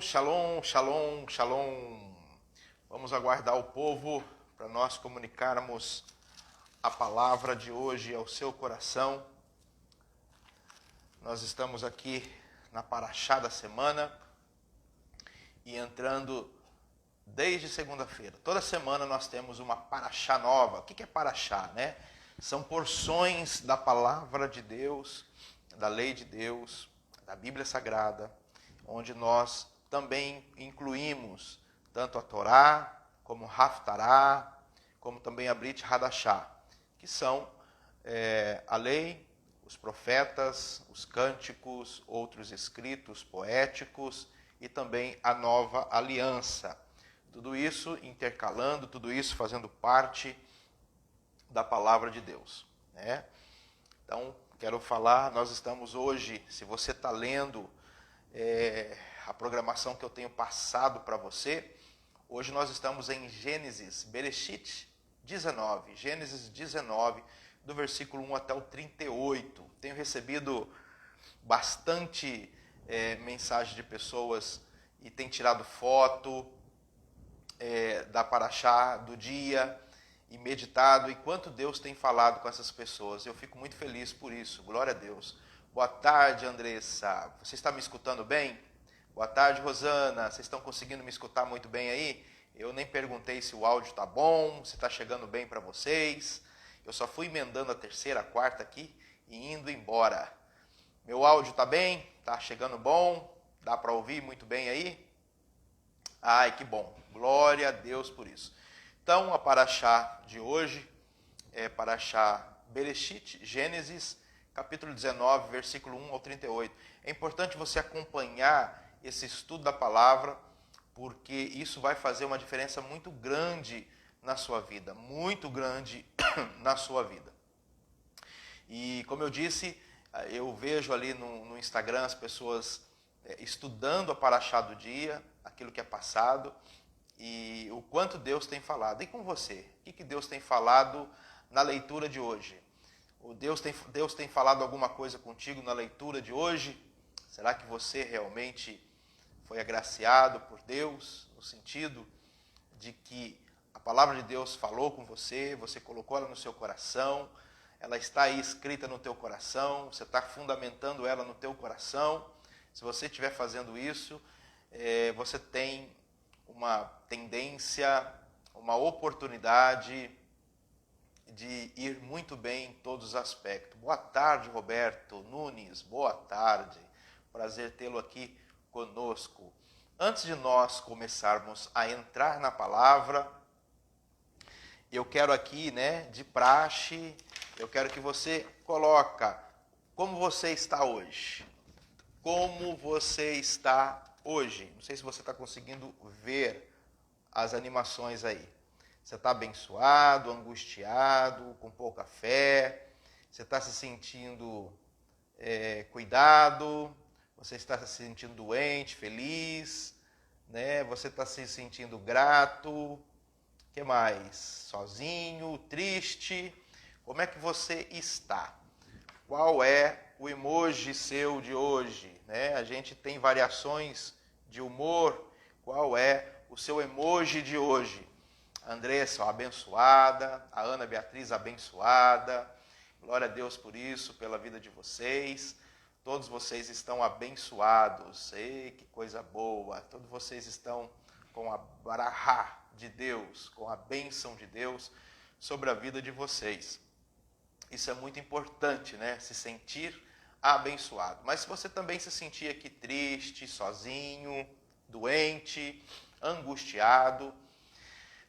Shalom, shalom, shalom, shalom. Vamos aguardar o povo para nós comunicarmos a palavra de hoje ao seu coração. Nós estamos aqui na Paraxá da semana e entrando desde segunda-feira. Toda semana nós temos uma Paraxá nova. O que é Paraxá, né? São porções da palavra de Deus, da lei de Deus, da Bíblia Sagrada, onde nós também incluímos tanto a Torá, como o Haftará, como também a Brit Hadashá, que são a lei, os profetas, os cânticos, outros escritos poéticos e também a nova aliança. Tudo isso intercalando, tudo isso fazendo parte da palavra de Deus, né? Então, quero falar, nós estamos hoje, se você está lendo a programação que eu tenho passado para você, hoje nós estamos em Gênesis, Bereshit 19, Gênesis 19, do versículo 1 até o 38. Tenho recebido bastante mensagem de pessoas e tem tirado foto da Paraxá do dia e meditado, e quanto Deus tem falado com essas pessoas. Eu fico muito feliz por isso, glória a Deus. Boa tarde, Andressa. Você está me escutando bem? Boa tarde, Rosana. Vocês estão conseguindo me escutar muito bem aí? Eu nem perguntei se o áudio está bom, se está chegando bem para vocês. Eu só fui emendando a terceira, a quarta aqui e indo embora. Meu áudio está bem? Está chegando bom? Dá para ouvir muito bem aí? Ai, que bom. Glória a Deus por isso. Então, a Paraxá de hoje é Paraxá Bereshit, Gênesis, capítulo 19, versículo 1 ao 38. É importante você acompanhar esse estudo da palavra, porque isso vai fazer uma diferença muito grande na sua vida, muito grande na sua vida. E como eu disse, eu vejo ali no Instagram as pessoas estudando a Paraxá do dia, aquilo que é passado, e o quanto Deus tem falado. E com você? O que Deus tem falado na leitura de hoje? Deus tem falado alguma coisa contigo na leitura de hoje? Será que você realmente foi agraciado por Deus, no sentido de que a palavra de Deus falou com você, você colocou ela no seu coração, ela está aí escrita no teu coração, você está fundamentando ela no teu coração? Se você estiver fazendo isso, você tem uma tendência, uma oportunidade de ir muito bem em todos os aspectos. Boa tarde, Roberto Nunes, boa tarde. Prazer tê-lo aqui conosco. Antes de nós começarmos a entrar na palavra, eu quero aqui, de praxe, eu quero que você coloca como você está hoje. Como você está hoje? Não sei se você está conseguindo ver as animações aí. Você está abençoado, angustiado, com pouca fé? Você está se sentindo cuidado? Você está se sentindo doente, feliz? Você está se sentindo grato? O que mais? Sozinho, triste? Como é que você está? Qual é o emoji seu de hoje? A gente tem variações de humor. Qual é o seu emoji de hoje? A Andressa, abençoada. A Ana Beatriz, abençoada. Glória a Deus por isso, pela vida de vocês. Todos vocês estão abençoados. Ei, que coisa boa. Todos vocês estão com a barahá de Deus, com a bênção de Deus sobre a vida de vocês. Isso é muito importante, se sentir abençoado. Mas se você também se sentir aqui triste, sozinho, doente, angustiado,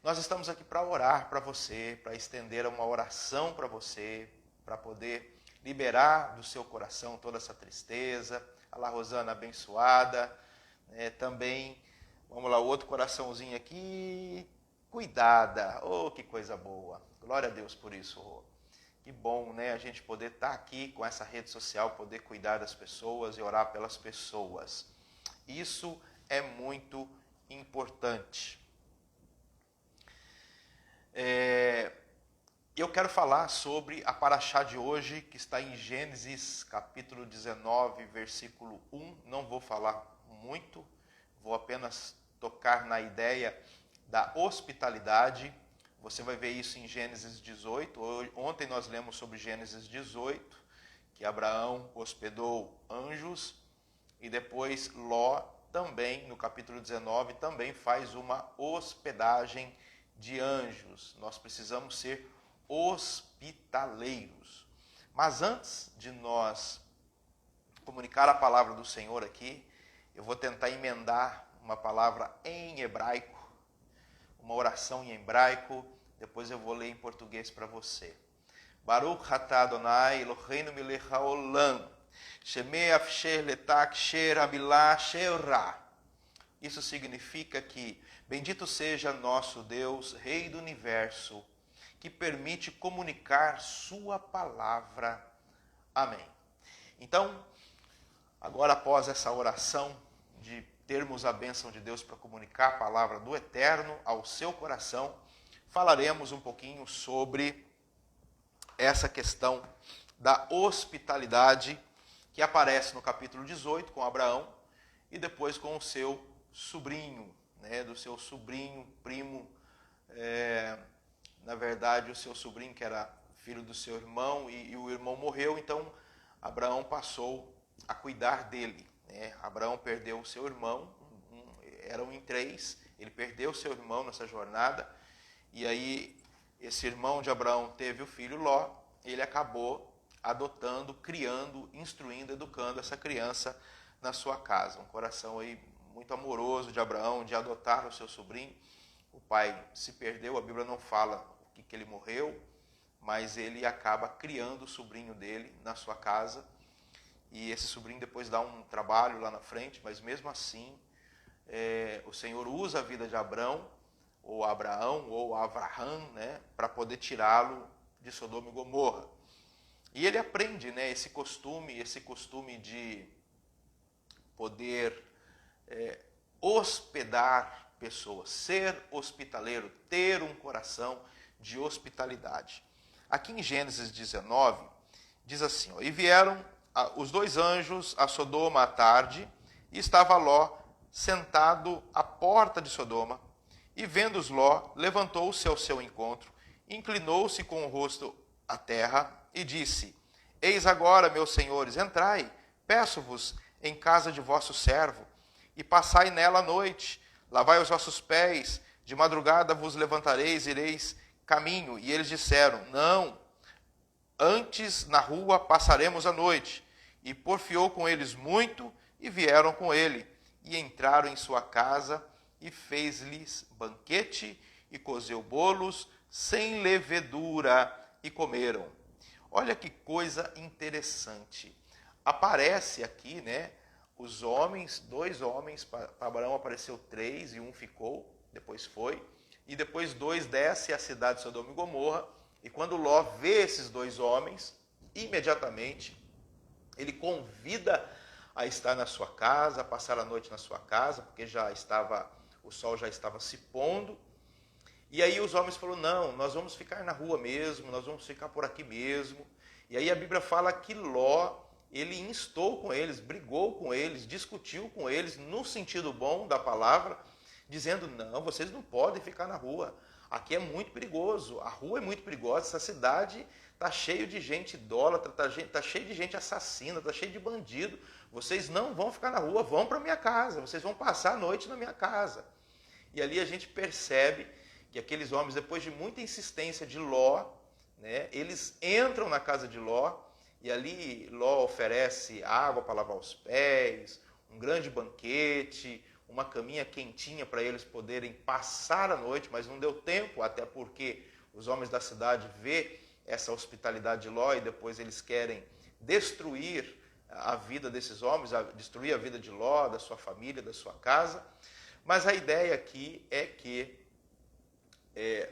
nós estamos aqui para orar para você, para estender uma oração para você, para poder liberar do seu coração toda essa tristeza. Olha lá, Rosana, abençoada. Também, vamos lá, o outro coraçãozinho aqui, cuidada. Oh, que coisa boa. Glória a Deus por isso, Rô. Que bom, a gente poder estar aqui com essa rede social, poder cuidar das pessoas e orar pelas pessoas. Isso é muito importante. Eu quero falar sobre a Paraxá de hoje, que está em Gênesis, capítulo 19, versículo 1. Não vou falar muito, vou apenas tocar na ideia da hospitalidade. Você vai ver isso em Gênesis 18. Ontem nós lemos sobre Gênesis 18, que Abraão hospedou anjos, e depois Ló também, no capítulo 19, também faz uma hospedagem de anjos. Nós precisamos ser hospitaleiros. Mas antes de nós comunicar a palavra do Senhor aqui, eu vou tentar emendar uma palavra em hebraico, uma oração em hebraico, depois eu vou ler em português para você. Baruch atah Adonai Eloheinu melech haolam, shemei afsher letak sher hamilah she'ra. Isso significa que bendito seja nosso Deus, Rei do Universo, que permite comunicar sua palavra. Amém. Então, agora após essa oração de termos a bênção de Deus para comunicar a palavra do Eterno ao seu coração, falaremos um pouquinho sobre essa questão da hospitalidade que aparece no capítulo 18 com Abraão e depois com o seu sobrinho, do seu sobrinho, primo, na verdade o seu sobrinho que era filho do seu irmão e o irmão morreu, então Abraão passou a cuidar dele. Abraão perdeu o seu irmão, eram em 3, ele perdeu o seu irmão nessa jornada, e aí esse irmão de Abraão teve o filho Ló, ele acabou adotando, criando, instruindo, educando essa criança na sua casa. Um coração aí muito amoroso de Abraão, de adotar o seu sobrinho. O pai se perdeu, a Bíblia não fala o que ele morreu, mas ele acaba criando o sobrinho dele na sua casa, e esse sobrinho depois dá um trabalho lá na frente, mas mesmo assim, o Senhor usa a vida de Abraão, ou Avraham, para poder tirá-lo de Sodoma e Gomorra. E ele aprende, esse costume de poder hospedar pessoas, ser hospitaleiro, ter um coração de hospitalidade. Aqui em Gênesis 19, diz assim, e vieram os 2 anjos a Sodoma à tarde, e estava Ló sentado à porta de Sodoma, e vendo-os Ló, levantou-se ao seu encontro, inclinou-se com o rosto à terra, e disse, eis agora, meus senhores, entrai, peço-vos, em casa de vosso servo, e passai nela a noite, lavai os vossos pés, de madrugada vos levantareis, ireis caminho. E eles disseram, não, antes na rua passaremos a noite. E porfiou com eles muito, e vieram com ele, e entraram em sua casa, e fez-lhes banquete, e cozeu bolos, sem levedura, e comeram. Olha que coisa interessante. Aparece aqui, os homens, 2 homens, para Abraão apareceu 3 e um ficou, depois foi, e depois 2 desce à cidade de Sodoma e Gomorra, e quando Ló vê esses 2 homens, imediatamente ele convida a estar na sua casa, a passar a noite na sua casa, porque o sol já estava se pondo. E aí os homens falaram, não, nós vamos ficar na rua mesmo, nós vamos ficar por aqui mesmo. E aí a Bíblia fala que Ló, ele instou com eles, brigou com eles, discutiu com eles, no sentido bom da palavra, dizendo, não, vocês não podem ficar na rua, aqui é muito perigoso, a rua é muito perigosa, essa cidade está cheio de gente idólatra, está cheio de gente assassina, está cheio de bandido, vocês não vão ficar na rua, vão para a minha casa, vocês vão passar a noite na minha casa. E ali a gente percebe que aqueles homens, depois de muita insistência de Ló, eles entram na casa de Ló, e ali Ló oferece água para lavar os pés, um grande banquete, uma caminha quentinha para eles poderem passar a noite, mas não deu tempo, até porque os homens da cidade vê essa hospitalidade de Ló e depois eles querem destruir a vida desses homens, destruir a vida de Ló, da sua família, da sua casa. Mas a ideia aqui é que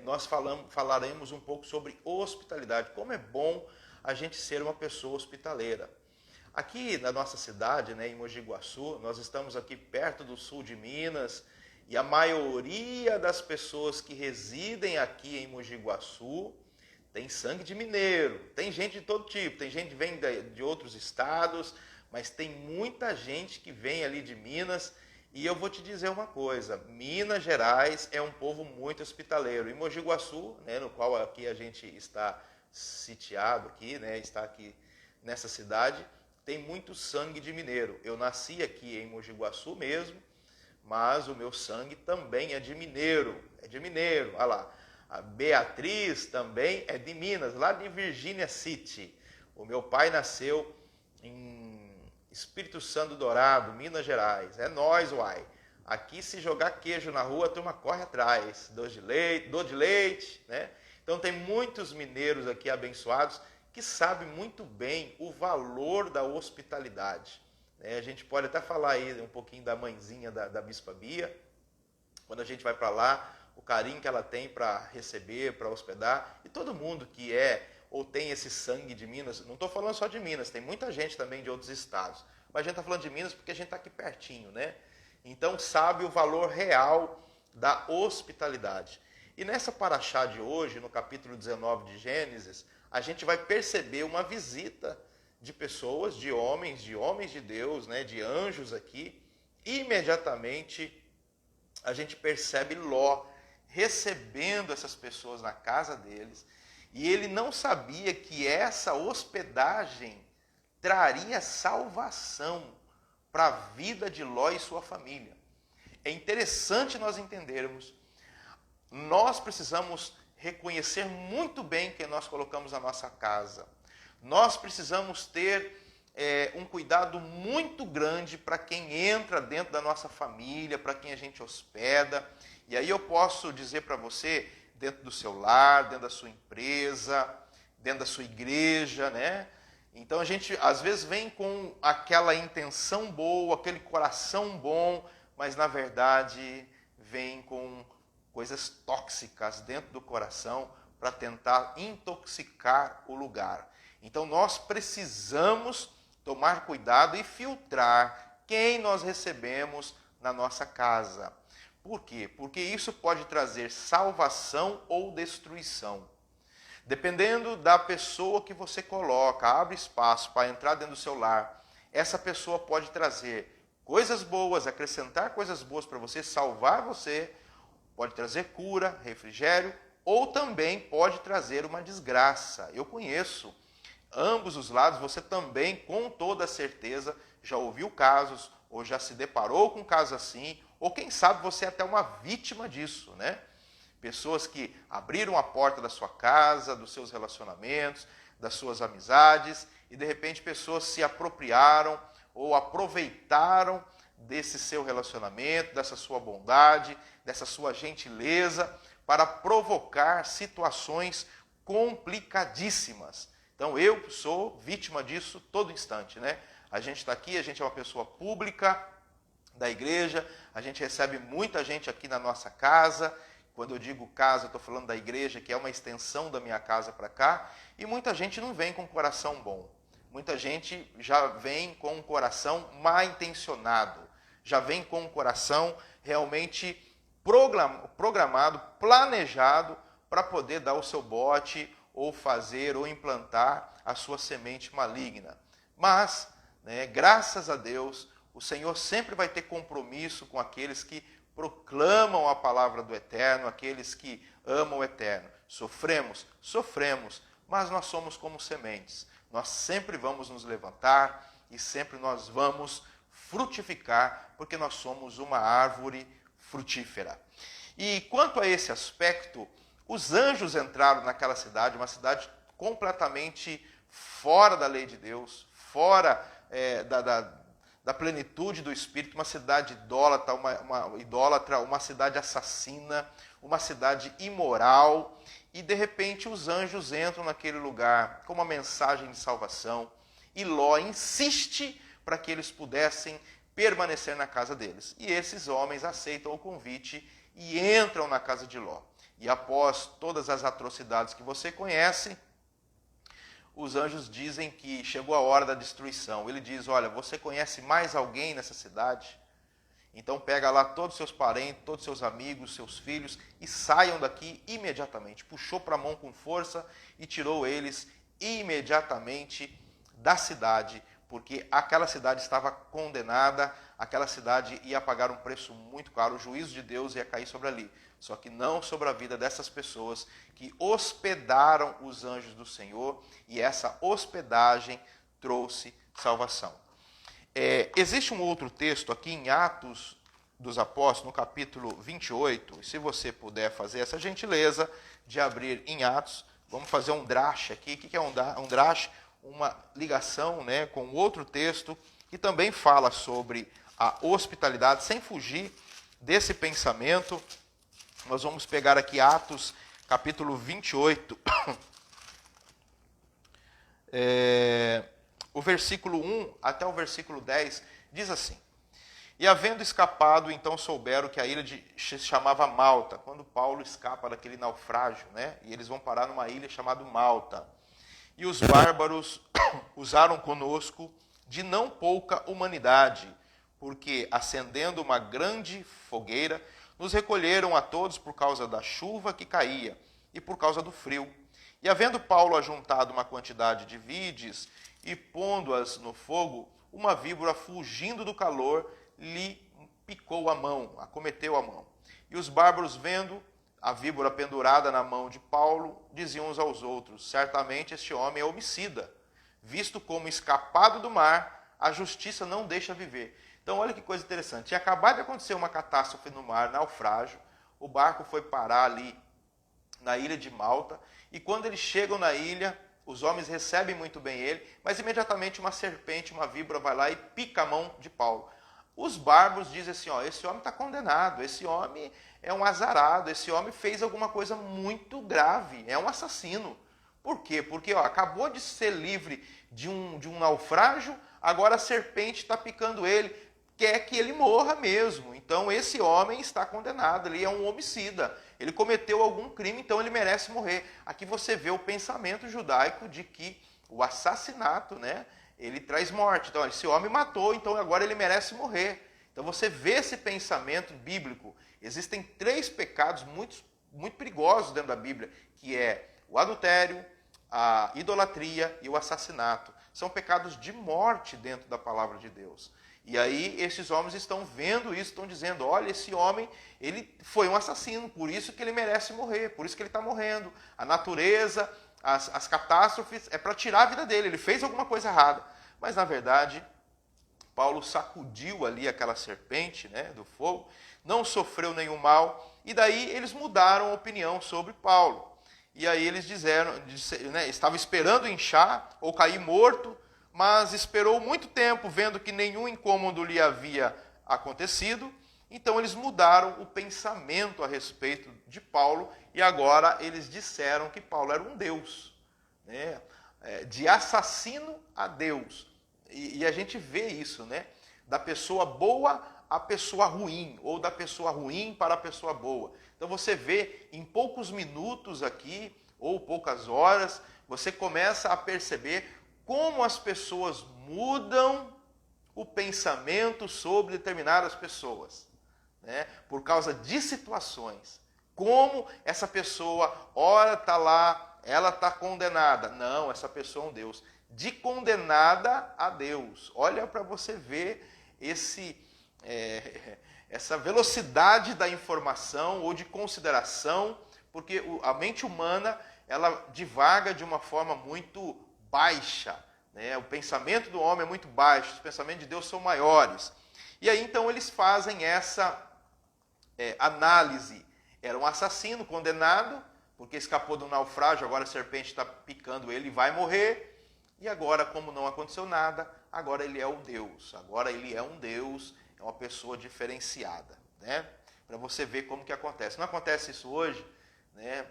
nós falaremos um pouco sobre hospitalidade, como é bom a gente ser uma pessoa hospitaleira. Aqui na nossa cidade, em Mogi Guaçu, nós estamos aqui perto do sul de Minas, e a maioria das pessoas que residem aqui em Mogi Guaçu tem sangue de mineiro, tem gente de todo tipo, tem gente que vem de outros estados, mas tem muita gente que vem ali de Minas E eu vou te dizer uma coisa, Minas Gerais é um povo muito hospitaleiro. Em Mogi Guaçu, né, no qual aqui a gente está sitiado, aqui, né, está aqui nessa cidade, tem muito sangue de mineiro. Eu nasci aqui em Mogi Guaçu mesmo, mas o meu sangue também é de mineiro. Olha lá. A Beatriz também é de Minas, lá de Virginia City. O meu pai nasceu em Espírito Santo Dourado, Minas Gerais. É nóis, uai. Aqui, se jogar queijo na rua, a turma corre atrás. Doce de leite, né? Então, tem muitos mineiros aqui abençoados que sabem muito bem o valor da hospitalidade. A gente pode até falar aí um pouquinho da mãezinha da Bispa Bia. Quando a gente vai para lá, o carinho que ela tem para receber, para hospedar. E todo mundo que é ou tem esse sangue de Minas, não estou falando só de Minas, tem muita gente também de outros estados, mas a gente está falando de Minas porque a gente está aqui pertinho, né? Então sabe o valor real da hospitalidade. E nessa paraxá de hoje, no capítulo 19 de Gênesis, a gente vai perceber uma visita de pessoas, de homens de Deus, né? De anjos aqui. E imediatamente a gente percebe Ló recebendo essas pessoas na casa deles. E ele não sabia que essa hospedagem traria salvação para a vida de Ló e sua família. É interessante nós entendermos, nós precisamos reconhecer muito bem quem nós colocamos na nossa casa. Nós precisamos ter um cuidado muito grande para quem entra dentro da nossa família, para quem a gente hospeda. E aí eu posso dizer para você, dentro do seu lar, dentro da sua empresa, dentro da sua igreja, né? Então a gente às vezes vem com aquela intenção boa, aquele coração bom, mas na verdade vem com coisas tóxicas dentro do coração para tentar intoxicar o lugar. Então nós precisamos tomar cuidado e filtrar quem nós recebemos na nossa casa. Por quê? Porque isso pode trazer salvação ou destruição. Dependendo da pessoa que você coloca, abre espaço para entrar dentro do seu lar, essa pessoa pode trazer coisas boas, acrescentar coisas boas para você, salvar você, pode trazer cura, refrigério, ou também pode trazer uma desgraça. Eu conheço ambos os lados, você também, com toda certeza, já ouviu casos, ou já se deparou com casos assim, ou quem sabe você é até uma vítima disso, né? Pessoas que abriram a porta da sua casa, dos seus relacionamentos, das suas amizades, e de repente pessoas se apropriaram ou aproveitaram desse seu relacionamento, dessa sua bondade, dessa sua gentileza, para provocar situações complicadíssimas. Então eu sou vítima disso todo instante, né? A gente está aqui, a gente é uma pessoa pública da igreja, a gente recebe muita gente aqui na nossa casa. Quando eu digo casa, eu estou falando da igreja, que é uma extensão da minha casa para cá, e muita gente não vem com um coração bom. Muita gente já vem com um coração mal intencionado, já vem com um coração realmente programado, planejado para poder dar o seu bote ou fazer ou implantar a sua semente maligna. Mas, graças a Deus, o Senhor sempre vai ter compromisso com aqueles que proclamam a palavra do Eterno, aqueles que amam o Eterno. Sofremos, mas nós somos como sementes. Nós sempre vamos nos levantar e sempre nós vamos frutificar, porque nós somos uma árvore frutífera. E quanto a esse aspecto, os anjos entraram naquela cidade, uma cidade completamente fora da lei de Deus, fora da plenitude do Espírito, uma cidade idólatra, uma cidade assassina, uma cidade imoral, e de repente os anjos entram naquele lugar com uma mensagem de salvação, e Ló insiste para que eles pudessem permanecer na casa deles. E esses homens aceitam o convite e entram na casa de Ló. E após todas as atrocidades que você conhece, os anjos dizem que chegou a hora da destruição. Ele diz, olha, você conhece mais alguém nessa cidade? Então pega lá todos os seus parentes, todos os seus amigos, seus filhos, e saiam daqui imediatamente. Puxou para a mão com força e tirou eles imediatamente da cidade, porque aquela cidade estava condenada, aquela cidade ia pagar um preço muito caro, o juízo de Deus ia cair sobre ali. Só que não sobre a vida dessas pessoas que hospedaram os anjos do Senhor, e essa hospedagem trouxe salvação. Existe um outro texto aqui em Atos dos Apóstolos, no capítulo 28, e se você puder fazer essa gentileza de abrir em Atos, vamos fazer um drash aqui. O que é um drash? Uma ligação, né, com outro texto que também fala sobre a hospitalidade, sem fugir desse pensamento. Nós vamos pegar aqui Atos, capítulo 28, o versículo 1 até o versículo 10, diz assim: E havendo escapado, então souberam que a ilha se chamava Malta, quando Paulo escapa daquele naufrágio, né? E eles vão parar numa ilha chamada Malta. E os bárbaros usaram conosco de não pouca humanidade, porque, acendendo uma grande fogueira, nos recolheram a todos por causa da chuva que caía e por causa do frio. E havendo Paulo ajuntado uma quantidade de vides e pondo-as no fogo, uma víbora, fugindo do calor, lhe picou a mão, acometeu a mão. E os bárbaros, vendo a víbora pendurada na mão de Paulo, diziam uns aos outros: certamente este homem é homicida, visto como escapado do mar, a justiça não deixa viver. Então olha que coisa interessante, tinha acabado de acontecer uma catástrofe no mar, naufrágio, o barco foi parar ali na ilha de Malta, e quando eles chegam na ilha, os homens recebem muito bem ele, mas imediatamente uma serpente, uma víbora vai lá e pica a mão de Paulo. Os bárbaros dizem assim, esse homem está condenado, esse homem é um azarado, esse homem fez alguma coisa muito grave, é um assassino. Por quê? Porque acabou de ser livre de um naufrágio, agora a serpente está picando ele, quer que ele morra mesmo. Então esse homem está condenado, ele é um homicida, ele cometeu algum crime, então ele merece morrer. Aqui você vê o pensamento judaico de que o assassinato, né, ele traz morte. Então, esse homem matou, então agora ele merece morrer. Então você vê esse pensamento bíblico. Existem 3 pecados muito, muito perigosos dentro da Bíblia, que é o adultério, a idolatria e o assassinato. São pecados de morte dentro da palavra de Deus. E aí esses homens estão vendo isso, estão dizendo, olha, esse homem, ele foi um assassino, por isso que ele merece morrer, por isso que ele está morrendo. A natureza, as catástrofes, é para tirar a vida dele, ele fez alguma coisa errada. Mas, na verdade, Paulo sacudiu ali aquela serpente, né, do fogo, não sofreu nenhum mal, e daí eles mudaram a opinião sobre Paulo. E aí eles disseram, né, estava esperando inchar ou cair morto, mas esperou muito tempo, vendo que nenhum incômodo lhe havia acontecido. Então eles mudaram o pensamento a respeito de Paulo, e agora eles disseram que Paulo era um deus, né? De assassino a Deus. E a gente vê isso, né? Da pessoa boa à pessoa ruim, ou da pessoa ruim para a pessoa boa. Então você vê em poucos minutos aqui, ou poucas horas, você começa a perceber como as pessoas mudam o pensamento sobre determinadas pessoas, né? Por causa de situações. Como essa pessoa, ora está lá, ela está condenada. Não, essa pessoa é um Deus. De condenada a Deus. Olha para você ver essa velocidade da informação ou de consideração, porque a mente humana, ela divaga de uma forma muito baixa, né? O pensamento do homem é muito baixo, os pensamentos de Deus são maiores. E aí então eles fazem essa análise. Era um assassino condenado, porque escapou do naufrágio, agora a serpente está picando ele e vai morrer. E agora, como não aconteceu nada, agora ele é um Deus. Agora ele é um Deus, é uma pessoa diferenciada, né? Para você ver como que acontece. Não acontece isso hoje, né?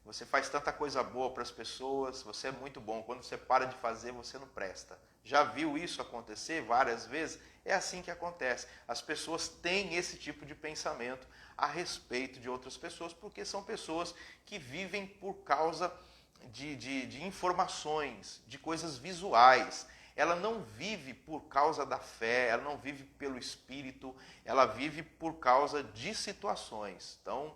Você faz tanta coisa boa para as pessoas, você é muito bom. Quando você para de fazer, você não presta. Já viu isso acontecer várias vezes? É assim que acontece. As pessoas têm esse tipo de pensamento a respeito de outras pessoas, porque são pessoas que vivem por causa de informações, de coisas visuais. Ela não vive por causa da fé, ela não vive pelo Espírito, ela vive por causa de situações. Então,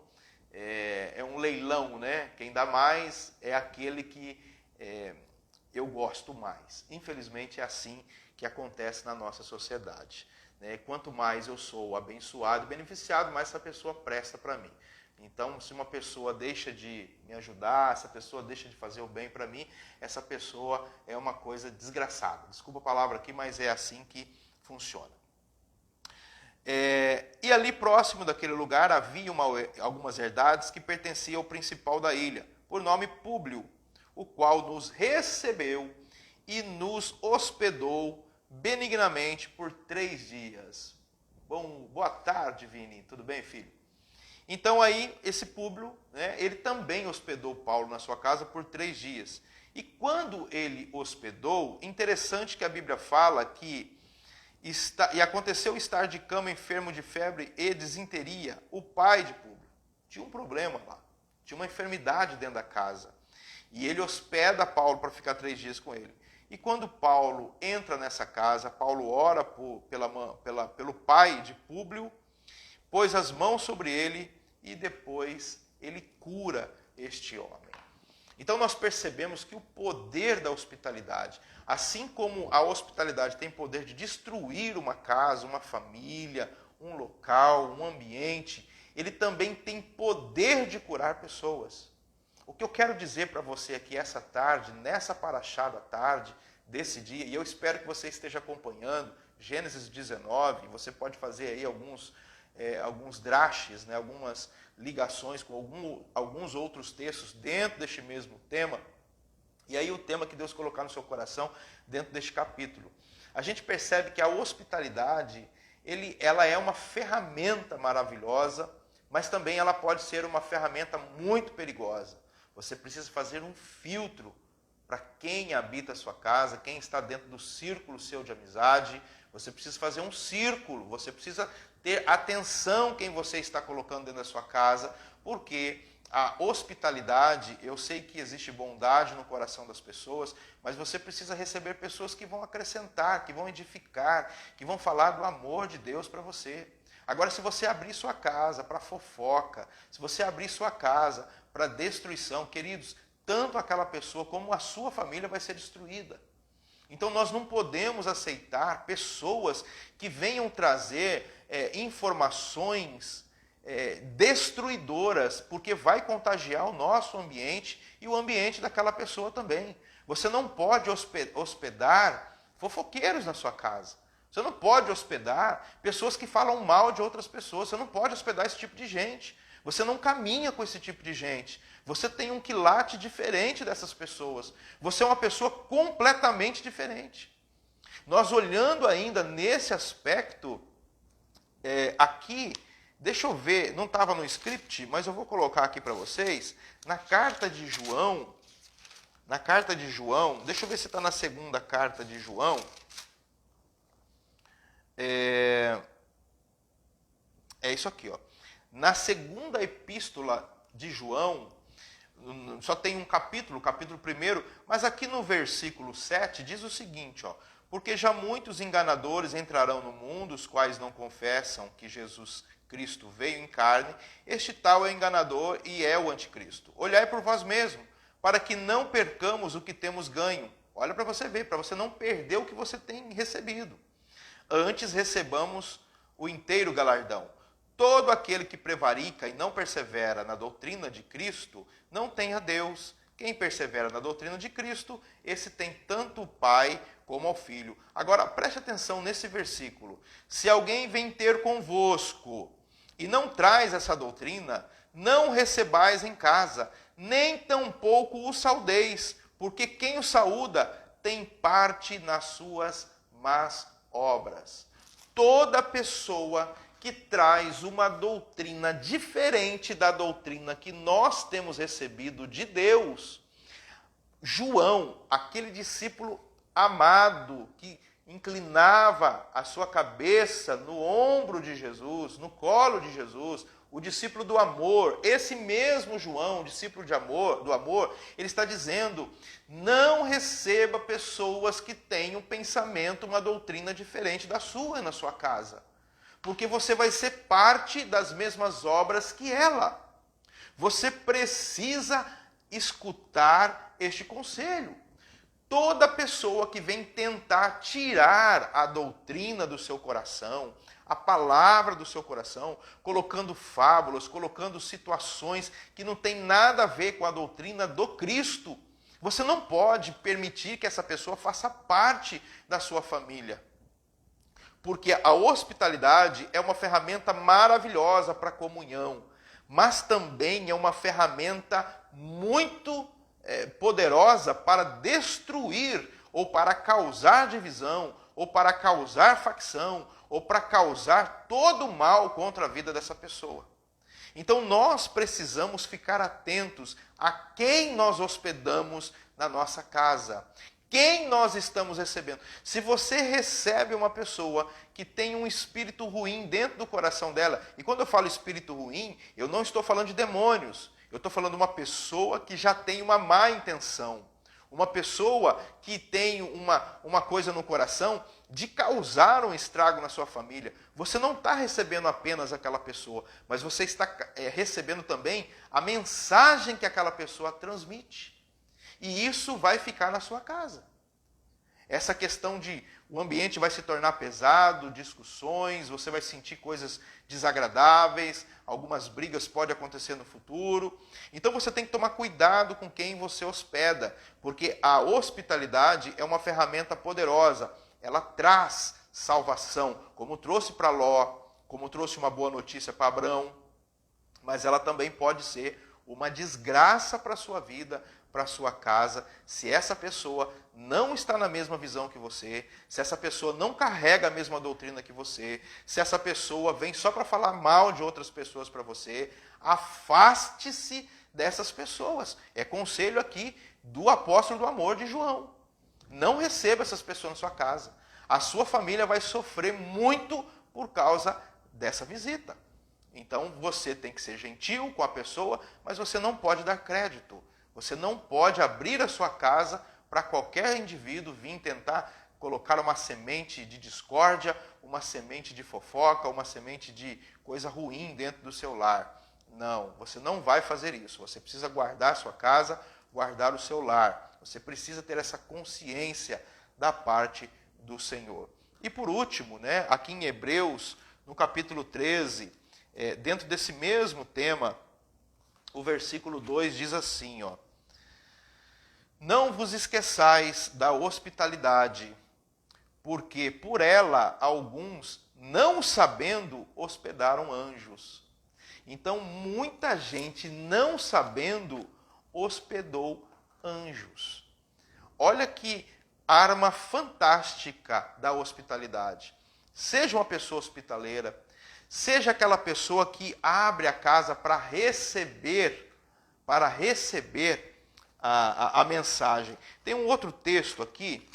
é um leilão, né? Quem dá mais é aquele que eu gosto mais. Infelizmente é assim que acontece na nossa sociedade. Né? Quanto mais eu sou abençoado e beneficiado, mais essa pessoa presta para mim. Então, se uma pessoa deixa de me ajudar, essa pessoa deixa de fazer o bem para mim, essa pessoa é uma coisa desgraçada. Desculpa a palavra aqui, mas é assim que funciona. E ali próximo daquele lugar havia algumas herdades que pertenciam ao principal da ilha, por nome Públio, o qual nos recebeu e nos hospedou benignamente por 3 dias. Boa tarde, Vini. Tudo bem, filho? Então aí, esse Públio, né, ele também hospedou Paulo na sua casa por 3 dias. E quando ele hospedou, interessante que a Bíblia fala que e aconteceu estar de cama enfermo de febre e desinteria, o pai de Públio. Tinha um problema lá, tinha uma enfermidade dentro da casa. E ele hospeda Paulo para ficar 3 dias com ele. E quando Paulo entra nessa casa, Paulo ora pelo pai de Públio, pôs as mãos sobre ele e depois ele cura este homem. Então nós percebemos que o poder da hospitalidade, assim como a hospitalidade tem poder de destruir uma casa, uma família, um local, um ambiente, ele também tem poder de curar pessoas. O que eu quero dizer para você aqui essa tarde, nessa paraxá da tarde, desse dia, e eu espero que você esteja acompanhando, Gênesis 19, você pode fazer aí alguns drashes, né, algumas ligações com alguns outros textos dentro deste mesmo tema, e aí o tema que Deus colocar no seu coração dentro deste capítulo. A gente percebe que a hospitalidade, ela é uma ferramenta maravilhosa, mas também ela pode ser uma ferramenta muito perigosa. Você precisa fazer um filtro para quem habita a sua casa, quem está dentro do círculo seu de amizade. Você precisa fazer um círculo, você precisa ter atenção quem você está colocando dentro da sua casa, porque a hospitalidade, eu sei que existe bondade no coração das pessoas, mas você precisa receber pessoas que vão acrescentar, que vão edificar, que vão falar do amor de Deus para você. Agora, se você abrir sua casa para fofoca, se você abrir sua casa para destruição, queridos, tanto aquela pessoa como a sua família vai ser destruída. Então nós não podemos aceitar pessoas que venham trazer informações destruidoras, porque vai contagiar o nosso ambiente e o ambiente daquela pessoa também. Você não pode hospedar fofoqueiros na sua casa. Você não pode hospedar pessoas que falam mal de outras pessoas. Você não pode hospedar esse tipo de gente. Você não caminha com esse tipo de gente. Você tem um quilate diferente dessas pessoas. Você é uma pessoa completamente diferente. Nós olhando ainda nesse aspecto, aqui, deixa eu ver, não estava no script, mas eu vou colocar aqui para vocês, na carta de João, deixa eu ver se está na segunda carta de João, é isso aqui, ó. Na segunda epístola de João, só tem um capítulo, o capítulo 1, mas aqui no versículo 7 diz o seguinte, ó, porque já muitos enganadores entrarão no mundo, os quais não confessam que Jesus Cristo veio em carne, este tal é enganador e é o anticristo. Olhai por vós mesmos, para que não percamos o que temos ganho. Olha para você ver, para você não perder o que você tem recebido. Antes recebamos o inteiro galardão. Todo aquele que prevarica e não persevera na doutrina de Cristo, não tem a Deus. Quem persevera na doutrina de Cristo, esse tem tanto o Pai como ao Filho. Agora, preste atenção nesse versículo. Se alguém vem ter convosco e não traz essa doutrina, não recebais em casa, nem tampouco o saudeis, porque quem o saúda tem parte nas suas más obras. Toda pessoa que traz uma doutrina diferente da doutrina que nós temos recebido de Deus. João, aquele discípulo amado que inclinava a sua cabeça no ombro de Jesus, no colo de Jesus, o discípulo do amor, esse mesmo João, discípulo do amor, ele está dizendo, não receba pessoas que tenham pensamento, uma doutrina diferente da sua na sua casa. Porque você vai ser parte das mesmas obras que ela. Você precisa escutar este conselho. toda pessoa que vem tentar tirar a doutrina do seu coração, a palavra do seu coração, colocando fábulas, colocando situações que não tem nada a ver com a doutrina do Cristo, você não pode permitir que essa pessoa faça parte da sua família. Porque a hospitalidade é uma ferramenta maravilhosa para a comunhão, mas também é uma ferramenta muito poderosa para destruir ou para causar divisão, ou para causar facção, ou para causar todo o mal contra a vida dessa pessoa. Então nós precisamos ficar atentos a quem nós hospedamos na nossa casa. Quem nós estamos recebendo? Se você recebe uma pessoa que tem um espírito ruim dentro do coração dela, e quando eu falo espírito ruim, eu não estou falando de demônios, eu estou falando de uma pessoa que já tem uma má intenção, uma pessoa que tem uma coisa no coração de causar um estrago na sua família. Você não está recebendo apenas aquela pessoa, mas você está recebendo também a mensagem que aquela pessoa transmite. E isso vai ficar na sua casa. Essa questão de o ambiente vai se tornar pesado, discussões, você vai sentir coisas desagradáveis, algumas brigas podem acontecer no futuro. Então você tem que tomar cuidado com quem você hospeda, porque a hospitalidade é uma ferramenta poderosa. Ela traz salvação, como trouxe para Ló, como trouxe uma boa notícia para Abrão, mas ela também pode ser uma desgraça para a sua vida, para a sua casa, se essa pessoa não está na mesma visão que você, se essa pessoa não carrega a mesma doutrina que você, se essa pessoa vem só para falar mal de outras pessoas para você, afaste-se dessas pessoas. É conselho aqui do apóstolo do amor de João. Não receba essas pessoas na sua casa. A sua família vai sofrer muito por causa dessa visita. Então você tem que ser gentil com a pessoa, mas você não pode dar crédito. Você não pode abrir a sua casa para qualquer indivíduo vir tentar colocar uma semente de discórdia, uma semente de fofoca, uma semente de coisa ruim dentro do seu lar. Não, você não vai fazer isso. Você precisa guardar a sua casa, guardar o seu lar. Você precisa ter essa consciência da parte do Senhor. E por último, aqui em Hebreus, no capítulo 13, dentro desse mesmo tema, o versículo 2 diz assim, não vos esqueçais da hospitalidade, porque por ela alguns, não sabendo, hospedaram anjos. Então, muita gente, não sabendo, hospedou anjos. Olha que arma fantástica da hospitalidade. Seja uma pessoa hospitaleira, seja aquela pessoa que abre a casa para receber a mensagem. Tem um outro texto aqui,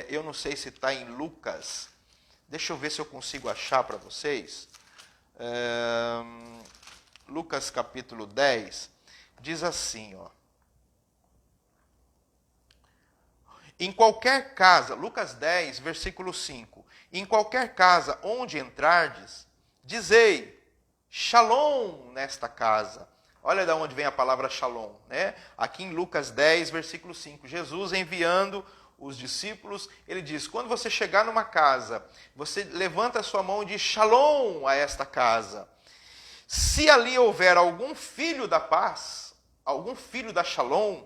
eu não sei se está em Lucas, deixa eu ver se eu consigo achar para vocês. Lucas capítulo 10, diz assim, em qualquer casa, Lucas 10, versículo 5, em qualquer casa onde entrardes, dizei, shalom nesta casa. Olha de onde vem a palavra shalom, Aqui em Lucas 10, versículo 5, Jesus enviando os discípulos, ele diz, quando você chegar numa casa, você levanta a sua mão e diz shalom a esta casa. Se ali houver algum filho da paz, algum filho da shalom,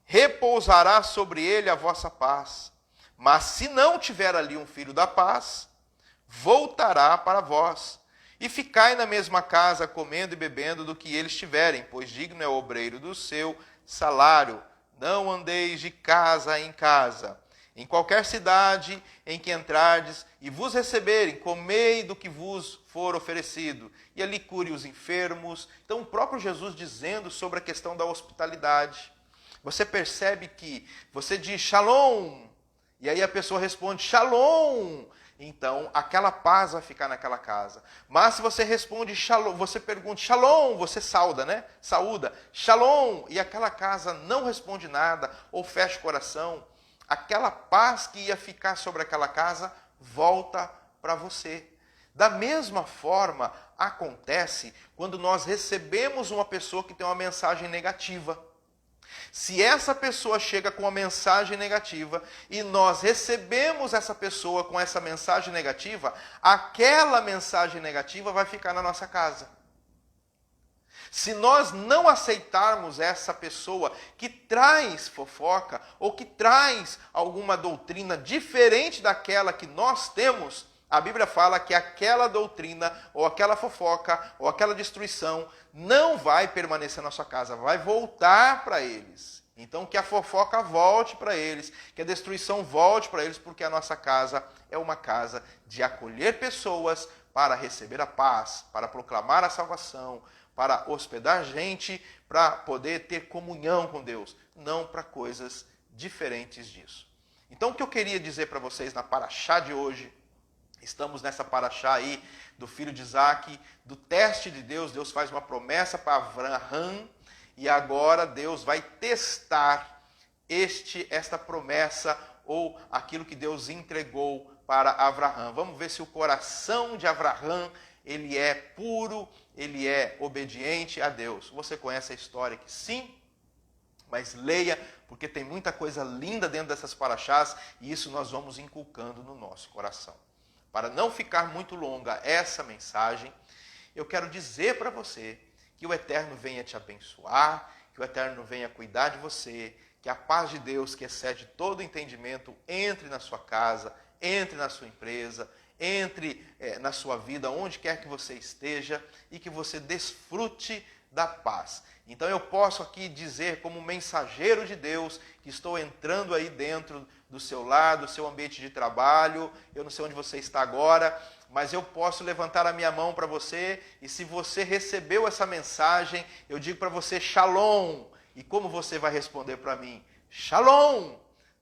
repousará sobre ele a vossa paz. Mas se não tiver ali um filho da paz, voltará para vós. E ficai na mesma casa, comendo e bebendo do que eles tiverem, pois digno é o obreiro do seu salário. Não andeis de casa em casa. Em qualquer cidade em que entrardes e vos receberem, comei do que vos for oferecido. E ali cure os enfermos. Então o próprio Jesus dizendo sobre a questão da hospitalidade. Você percebe que você diz shalom, e aí a pessoa responde shalom. Então, aquela paz vai ficar naquela casa. Mas se você responde shalom, você pergunta shalom, você sauda, Saúda, shalom, e aquela casa não responde nada, ou fecha o coração, aquela paz que ia ficar sobre aquela casa, volta para você. Da mesma forma, acontece quando nós recebemos uma pessoa que tem uma mensagem negativa. Se essa pessoa chega com uma mensagem negativa e nós recebemos essa pessoa com essa mensagem negativa, aquela mensagem negativa vai ficar na nossa casa. Se nós não aceitarmos essa pessoa que traz fofoca ou que traz alguma doutrina diferente daquela que nós temos, a Bíblia fala que aquela doutrina ou aquela fofoca ou aquela destruição não vai permanecer na sua casa, vai voltar para eles. Então que a fofoca volte para eles, que a destruição volte para eles, porque a nossa casa é uma casa de acolher pessoas para receber a paz, para proclamar a salvação, para hospedar gente, para poder ter comunhão com Deus, não para coisas diferentes disso. Então o que eu queria dizer para vocês na paraxá de hoje, estamos nessa paraxá aí do filho de Isaac, do teste de Deus. Deus faz uma promessa para Avraham e agora Deus vai testar esta promessa ou aquilo que Deus entregou para Avraham. Vamos ver se o coração de Avraham ele é puro, ele é obediente a Deus. Você conhece a história que sim, mas leia, porque tem muita coisa linda dentro dessas paraxás e isso nós vamos inculcando no nosso coração. Para não ficar muito longa essa mensagem, eu quero dizer para você que o Eterno venha te abençoar, que o Eterno venha cuidar de você, que a paz de Deus, que excede todo entendimento, entre na sua casa, entre na sua empresa, entre na sua vida, onde quer que você esteja, e que você desfrute da paz. Então eu posso aqui dizer, como mensageiro de Deus, que estou entrando aí dentro do seu lar, do seu ambiente de trabalho, eu não sei onde você está agora, mas eu posso levantar a minha mão para você, e se você recebeu essa mensagem, eu digo para você, Shalom. E como você vai responder para mim? Shalom!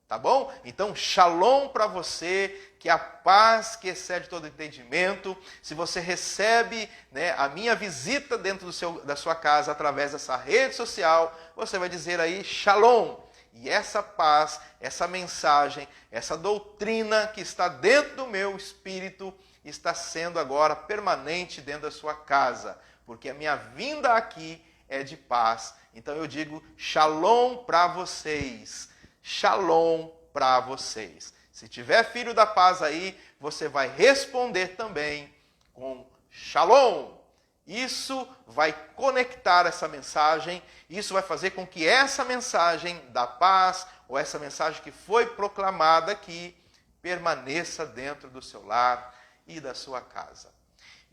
Tá bom? Então, Shalom para você, que a paz que excede todo entendimento. Se você recebe a minha visita dentro da sua casa através dessa rede social, você vai dizer aí Shalom. E essa paz, essa mensagem, essa doutrina que está dentro do meu espírito está sendo agora permanente dentro da sua casa, porque a minha vinda aqui é de paz. Então eu digo Shalom para vocês. Shalom para vocês. Se tiver filho da paz aí, você vai responder também com Shalom. Isso vai conectar essa mensagem, isso vai fazer com que essa mensagem da paz, ou essa mensagem que foi proclamada aqui, permaneça dentro do seu lar e da sua casa.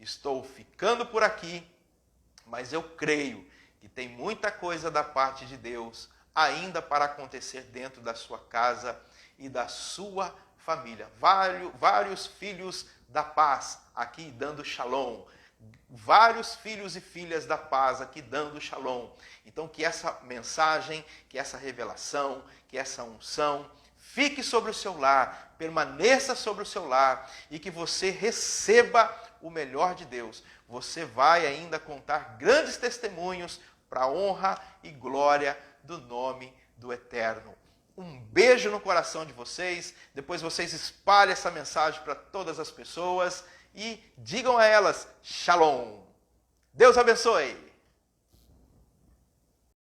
Estou ficando por aqui, mas eu creio que tem muita coisa da parte de Deus ainda para acontecer dentro da sua casa e da sua família. Vários filhos da paz aqui dando Shalom. Vários filhos e filhas da paz aqui dando Shalom. Então que essa mensagem, que essa revelação, que essa unção fique sobre o seu lar, permaneça sobre o seu lar e que você receba o melhor de Deus. Você vai ainda contar grandes testemunhos para a honra e glória do nome do Eterno. Um beijo no coração de vocês. Depois vocês espalhem essa mensagem para todas as pessoas e digam a elas Shalom. Deus abençoe.